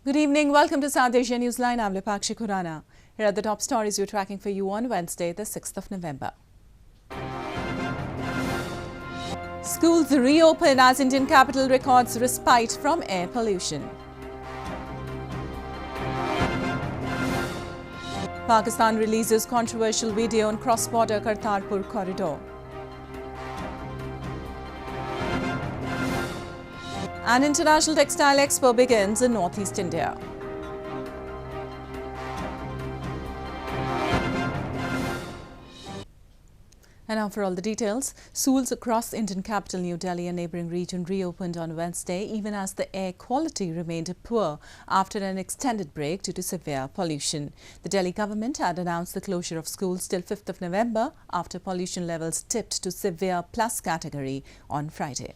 Good evening. Welcome to South Asia Newsline. I'm Lipakshi Khurana. Here are the top stories we're tracking for you on Wednesday, the 6th of November. Schools reopen as Indian capital records respite from air pollution. Pakistan releases controversial video on cross-border Kartarpur Corridor. An international textile expo begins in northeast India. And now for all the details. Schools across Indian capital New Delhi and neighbouring region reopened on Wednesday, even as the air quality remained poor after an extended break due to severe pollution. The Delhi government had announced the closure of schools till 5th of November after pollution levels tipped to severe plus category on Friday.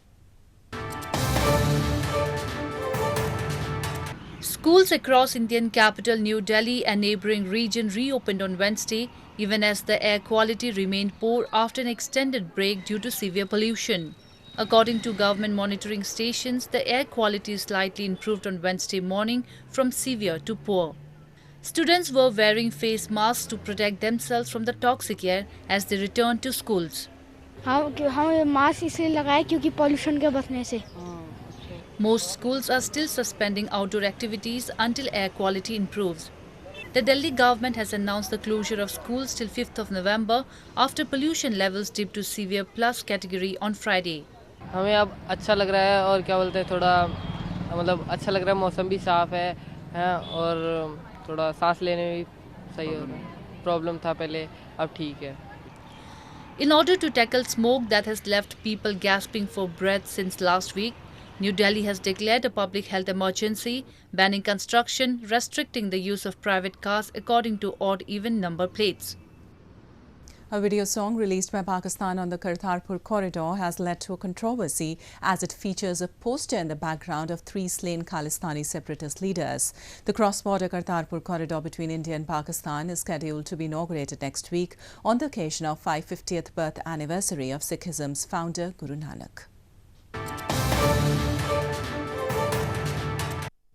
Schools across Indian capital New Delhi and neighbouring region reopened on Wednesday, even as the air quality remained poor after an extended break due to severe pollution. According to government monitoring stations, the air quality slightly improved on Wednesday morning from severe to poor. Students were wearing face masks to protect themselves from the toxic air as they returned to schools. Mask इसलिए लगाए क्योंकि pollution के बचने से. Most schools are still suspending outdoor activities until air quality improves. The Delhi government has announced the closure of schools till 5th of November after pollution levels dipped to severe plus category on Friday. हमें अब अच्छा लग रहा है और क्या बोलते हैं थोड़ा मतलब अच्छा लग रहा है मौसम भी साफ है और थोड़ा सांस लेने में भी सही हो रहा है प्रॉब्लम था पहले अब ठीक है. In order to tackle smoke that has left people gasping for breath since last week, New Delhi has declared a public health emergency, banning construction, restricting the use of private cars according to odd-even number plates. A video song released by Pakistan on the Kartarpur Corridor has led to a controversy as it features a poster in the background of 3 slain Khalistani separatist leaders. The cross-border Kartarpur Corridor between India and Pakistan is scheduled to be inaugurated next week on the occasion of 550th birth anniversary of Sikhism's founder Guru Nanak.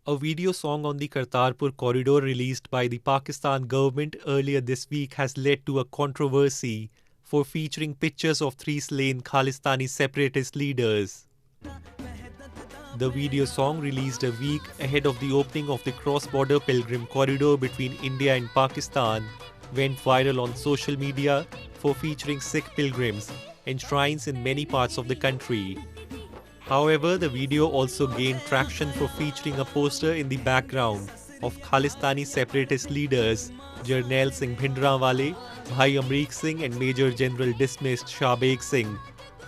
A video song on the Kartarpur Corridor released by the Pakistan government earlier this week has led to a controversy for featuring pictures of 3 slain Khalistani separatist leaders. The video song, released a week ahead of the opening of the cross-border pilgrim corridor between India and Pakistan, went viral on social media for featuring Sikh pilgrims and shrines in many parts of the country. However, the video also gained traction for featuring a poster in the background of Khalistani separatist leaders Jarnail Singh Bhindranwale, Bhai Amreek Singh and Major General dismissed Shahbeg Singh,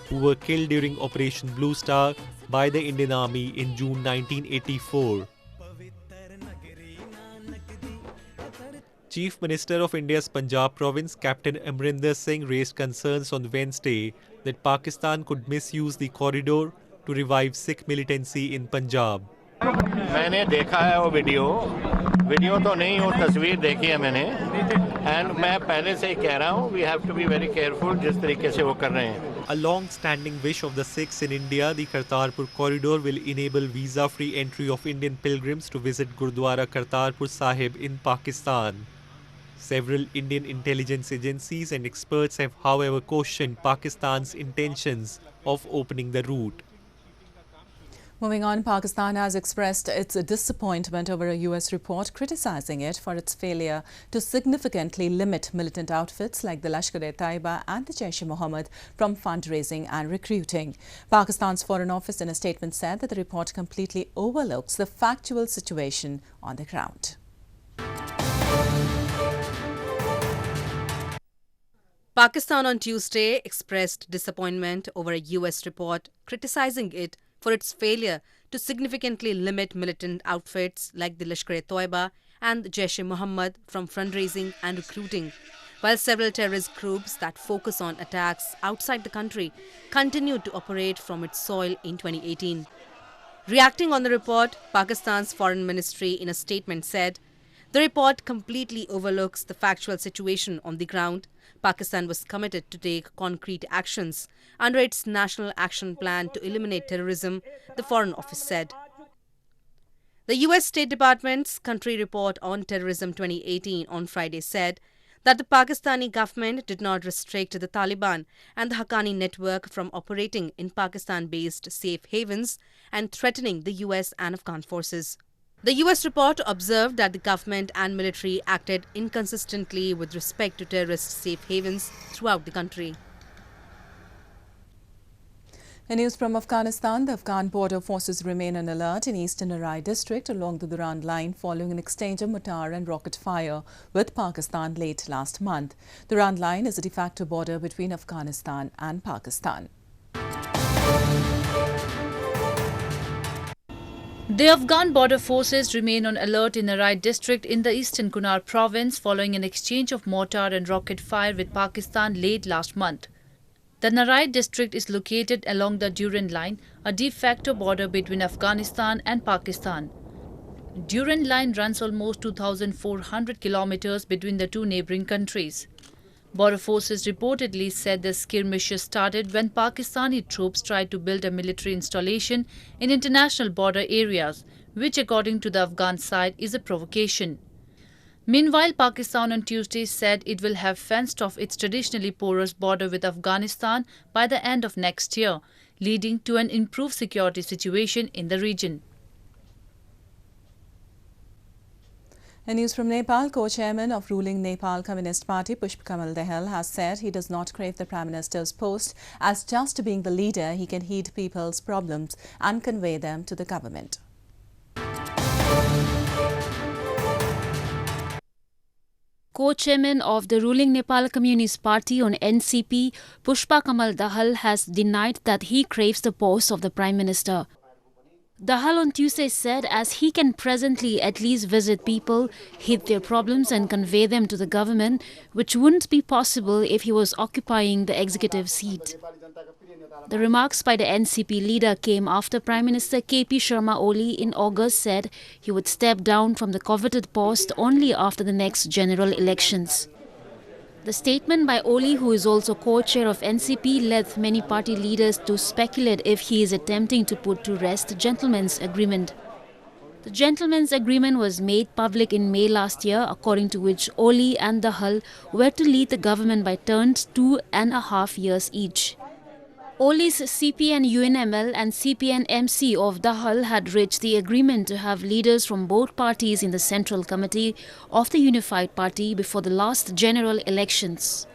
who were killed during Operation Blue Star by the Indian Army in June 1984. Chief Minister of India's Punjab province, Captain Amrinder Singh, raised concerns on Wednesday that Pakistan could misuse the corridor to revive Sikh militancy in Punjab. मैंने देखा है वो video तो नहीं वो तस्वीर देखी है मैंने एंड मैं पहले से ही कह रहा हूँ we have to be very careful जिस तरीके से वो कर रहे हैं. A long-standing wish of the Sikhs in India, the Kartarpur Corridor will enable visa-free entry of Indian pilgrims to visit Gurdwara Kartarpur Sahib in Pakistan. Several Indian intelligence agencies and experts have, however, cautioned Pakistan's intentions of opening the route. Moving on, Pakistan has expressed its disappointment over a US report criticizing it for its failure to significantly limit militant outfits like the Lashkar-e-Taiba and the Jaish-e-Mohammed from fundraising and recruiting. Pakistan's Foreign Office in a statement said that the report completely overlooks the factual situation on the ground. Pakistan on Tuesday expressed disappointment over a US report criticizing it for its failure to significantly limit militant outfits like the Lashkar-e-Taiba and the Jaish-e-Mohammed from fundraising and recruiting, while several terrorist groups that focus on attacks outside the country continued to operate from its soil in 2018. Reacting on the report, Pakistan's Foreign Ministry in a statement said, "The report completely overlooks the factual situation on the ground. Pakistan was committed to take concrete actions under its National Action Plan to eliminate terrorism," the Foreign Office said. The U.S. State Department's Country Report on Terrorism 2018 on Friday said that the Pakistani government did not restrict the Taliban and the Haqqani network from operating in Pakistan-based safe havens and threatening the U.S. and Afghan forces. The U.S. report observed that the government and military acted inconsistently with respect to terrorist safe havens throughout the country. In news from Afghanistan, the Afghan border forces remain on alert in eastern Arai district along the Durand line following an exchange of mortar and rocket fire with Pakistan late last month. The Durand line is a de facto border between Afghanistan and Pakistan. The Afghan border forces remain on alert in Arai district in the eastern Kunar province following an exchange of mortar and rocket fire with Pakistan late last month. The Narai district is located along the Durand line, a de facto border between Afghanistan and Pakistan. Durand line runs almost 2,400 kilometers between the two neighboring countries. Border forces reportedly said the skirmishes started when Pakistani troops tried to build a military installation in international border areas, which according to the Afghan side is a provocation. Meanwhile, Pakistan on Tuesday said it will have fenced off its traditionally porous border with Afghanistan by the end of next year, leading to an improved security situation in the region. In news from Nepal, co-chairman of ruling Nepal Communist Party Pushp Kamal Dahal has said he does not crave the Prime Minister's post as just being the leader he can heed people's problems and convey them to the government. Co-chairman of the ruling Nepal Communist Party on NCP, Pushpa Kamal Dahal has denied that he craves the post of the Prime Minister. Dahal on Tuesday said as he can presently at least visit people, heed their problems and convey them to the government, which wouldn't be possible if he was occupying the executive seat. The remarks by the NCP leader came after Prime Minister KP Sharma Oli in August said he would step down from the coveted post only after the next general elections. The statement by Oli, who is also co-chair of NCP, led many party leaders to speculate if he is attempting to put to rest the gentleman's agreement. The gentleman's agreement was made public in May last year, according to which Oli and Dahal were to lead the government by turns 2.5 years each. Oli's CPN UNML and CPN MC of Dahal had reached the agreement to have leaders from both parties in the Central Committee of the Unified Party before the last general elections.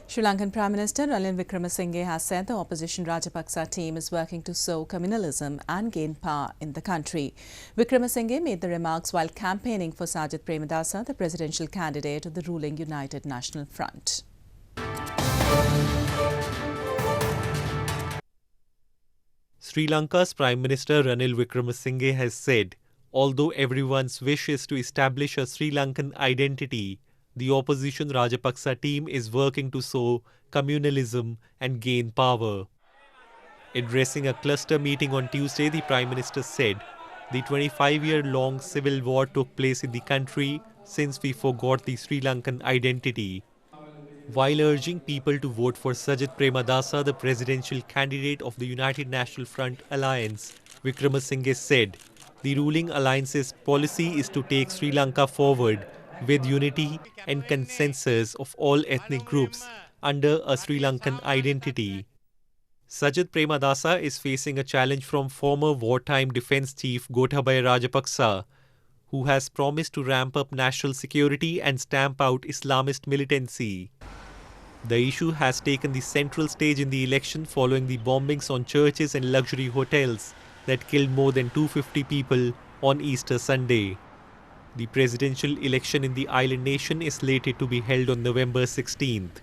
Sri Lankan Prime Minister Ranil Wickremesinghe has said the opposition Rajapaksa team is working to sow communalism and gain power in the country. Wickremesinghe made the remarks while campaigning for Sajith Premadasa, the presidential candidate of the ruling United National Front. Sri Lanka's Prime Minister Ranil Wickremesinghe has said, although everyone's wish is to establish a Sri Lankan identity, the opposition Rajapaksa team is working to sow communalism and gain power. Addressing a cluster meeting on Tuesday, the Prime Minister said, the 25-year-long civil war took place in the country since we forgot the Sri Lankan identity. While urging people to vote for Sajith Premadasa, the presidential candidate of the United National Front alliance, Wickremesinghe said, the ruling alliance's policy is to take Sri Lanka forward with unity and consensus of all ethnic groups under a Sri Lankan identity. Sajith Premadasa is facing a challenge from former wartime defence chief Gotabaya Rajapaksa, who has promised to ramp up national security and stamp out Islamist militancy. The issue has taken the central stage in the election following the bombings on churches and luxury hotels that killed more than 250 people on Easter Sunday. The presidential election in the island nation is slated to be held on November 16th.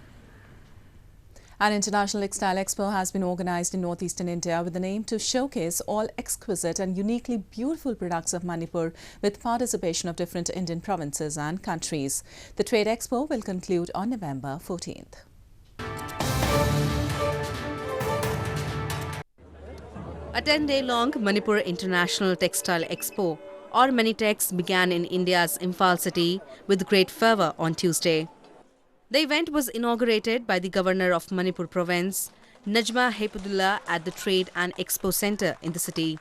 An international Textile Expo has been organized in northeastern India with an aim to showcase all exquisite and uniquely beautiful products of Manipur with participation of different Indian provinces and countries. The Trade Expo will conclude on November 14th. A 10-day-long Manipur International Textile Expo, or Manitex, began in India's Imphal city with great fervour on Tuesday. The event was inaugurated by the Governor of Manipur Province, Najma Hepudullah, at the Trade and Expo Centre in the city.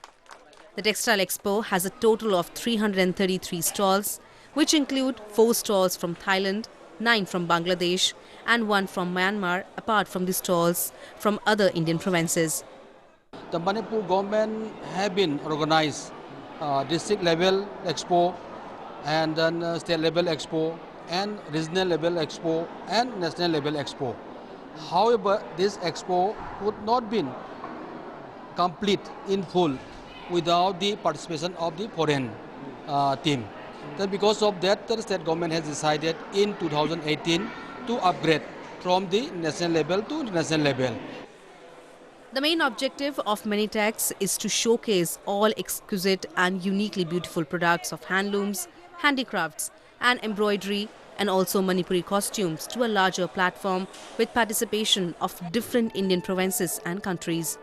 The Textile Expo has a total of 333 stalls, which include 4 stalls from Thailand, 9 from Bangladesh and 1 from Myanmar, apart from the stalls from other Indian provinces. The Manipur government have been organized district level expo and then state level expo and regional level expo and national level expo. However, this expo would not be complete in full without the participation of the foreign team. Then because of that, the state government has decided in 2018 to upgrade from the national level to international level. The main objective of Minitex is to showcase all exquisite and uniquely beautiful products of handlooms, handicrafts and embroidery, and also Manipuri costumes to a larger platform with participation of different Indian provinces and countries.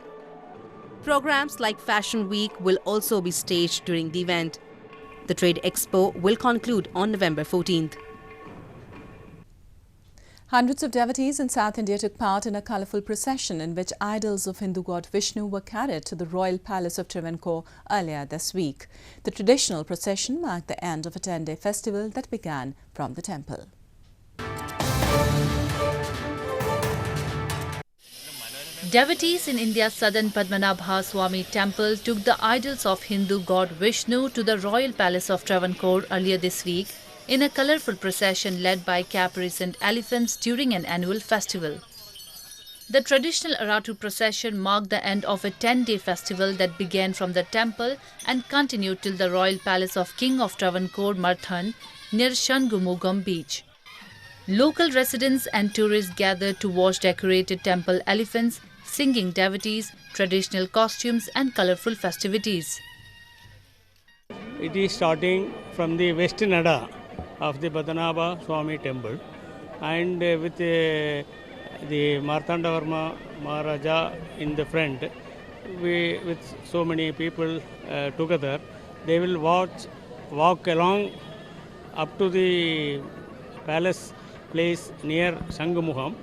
Programs like Fashion Week will also be staged during the event. The Trade Expo will conclude on November 14th. Hundreds of devotees in South India took part in a colourful procession in which idols of Hindu god Vishnu were carried to the royal palace of Travancore earlier this week. The traditional procession marked the end of a 10-day festival that began from the temple. Devotees in India's southern Padmanabha Swami temple took the idols of Hindu god Vishnu to the royal palace of Travancore earlier this week in a colourful procession led by caparisoned elephants during an annual festival. The traditional Aratu procession marked the end of a 10-day festival that began from the temple and continued till the royal palace of King of Travancore Marthan near Shangumugam beach. Local residents and tourists gathered to watch decorated temple elephants, singing devotees, traditional costumes and colourful festivities. It is starting from the western Nada of the Padmanabha Swami temple, and with the Martandavarma Maharaja in the front, with so many people together, they will walk along up to the palace place near Sangumukham.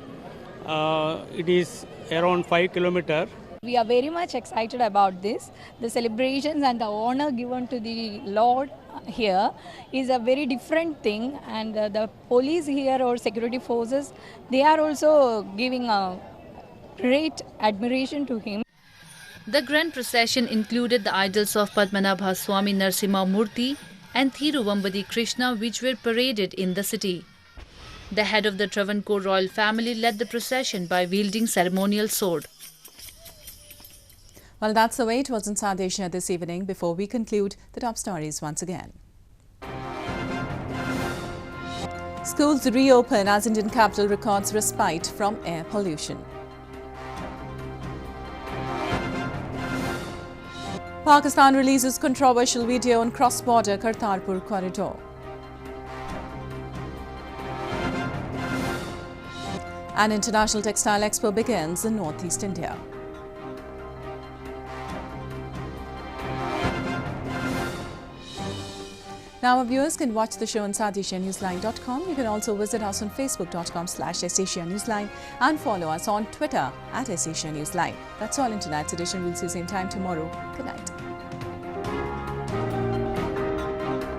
It is around 5 kilometers. We are very much excited about this. The celebrations and the honor given to the Lord here is a very different thing, and the police here or security forces, they are also giving a great admiration to him. The grand procession included the idols of Padmanabha Swami Narsimha Murthy and Thiruvambadi Krishna, which were paraded in the city. The head of the Travancore royal family led the procession by wielding ceremonial sword. Well, that's the way it was in South Asia this evening. Before we conclude, the top stories once again. Schools reopen as Indian capital records respite from air pollution. Pakistan releases controversial video on cross-border Kartarpur Corridor. An international textile expo begins in northeast India. Now our viewers can watch the show on SouthAsiaNewsline.com. You can also visit us on Facebook.com/SAsiaNewsline and follow us on Twitter @SAsiaNewsline. That's all in tonight's edition. We'll see you same time tomorrow. Good night.